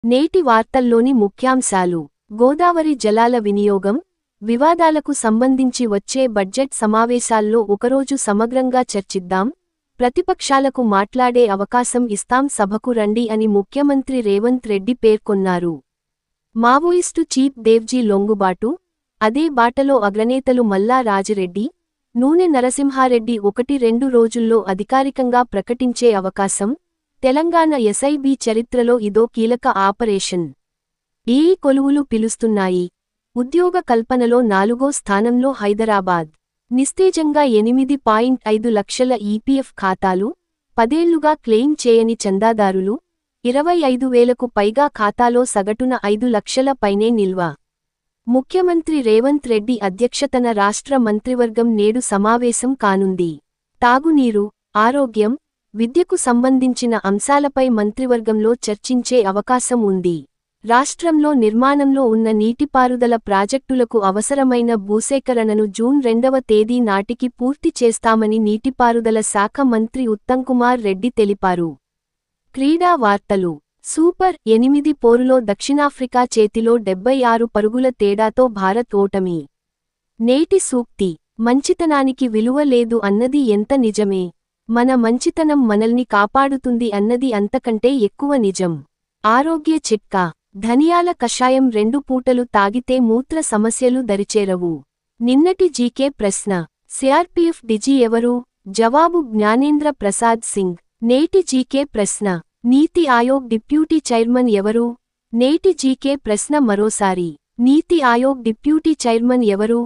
నేటి వార్తల్లోని ముఖ్యాంశాలు. గోదావరి జలాల వినియోగం, వివాదాలకు సంబంధించి వచ్చే బడ్జెట్ సమావేశాల్లో ఒకరోజు సమగ్రంగా చర్చిద్దాం, ప్రతిపక్షాలకు మాట్లాడే అవకాశం ఇస్తాం, సభకు రండి అని ముఖ్యమంత్రి రేవంత్ రెడ్డి పేర్కొన్నారు. మావోయిస్టు చీఫ్ దేవ్జీ లొంగుబాటు, అదే బాటలో అగ్రనేతలు మల్లా రాజిరెడ్డి, నూనె నరసింహారెడ్డి 1-2 రోజుల్లో అధికారికంగా ప్రకటించే అవకాశం. తెలంగాణ ఎస్ఐబి చరిత్రలో ఇదో కీలక ఆపరేషన్. ఈ కొలువులు పిలుస్తున్నాయి. ఉద్యోగ కల్పనలో 4వ స్థానంలో హైదరాబాద్. నిస్తేజంగా 8.5 లక్షల ఈపీఎఫ్ ఖాతాలు, 10 ఏళ్లుగా క్లెయిమ్ చేయని చందాదారులు, 25,000కు పైగా ఖాతాలో సగటున 5 లక్షల పైనే నిల్వ. ముఖ్యమంత్రి రేవంత్ రెడ్డి అధ్యక్షతన రాష్ట్ర మంత్రివర్గం నేడు సమావేశం కానుంది. తాగునీరు, ఆరోగ్యం, విద్యకు సంబంధించిన అంశాలపై మంత్రివర్గంలో చర్చించే అవకాశం ఉంది. రాష్ట్రంలో నిర్మాణంలో ఉన్న నీటిపారుదల ప్రాజెక్టులకు అవసరమైన భూసేకరణను జూన్ 2వ తేదీ నాటికి పూర్తి చేస్తామని నీటిపారుదల శాఖ మంత్రి ఉత్తంకుమార్ రెడ్డి తెలిపారు. క్రీడా వార్తలు. సూపర్ 8 పోరులో దక్షిణాఫ్రికా చేతిలో 76 పరుగుల తేడాతో భారత్ ఓటమి. నేటి సూక్తి: మంచితనానికి విలువ లేదు అన్నది ఎంత నిజమే, మన మంచితనం మనల్ని కాపాడుతుంది అన్నది అంతకంటే ఎక్కువ నిజం. ఆరోగ్య చిట్కా: ధనియాల కషాయం 2 పూటలు తాగితే మూత్ర సమస్యలు దరిచేరవు. నిన్నటి జీకే ప్రశ్న: సిఆర్పీఎఫ్ డీజీ ఎవరు? జవాబు: జ్ఞానేంద్ర ప్రసాద్ సింగ్. నేటి జీకే ప్రశ్న: నీతి ఆయోగ్ డిప్యూటీ చైర్మన్ ఎవరు? నేటి జీకే ప్రశ్న మరోసారి: నీతి ఆయోగ్ డిప్యూటీ చైర్మన్ ఎవరు?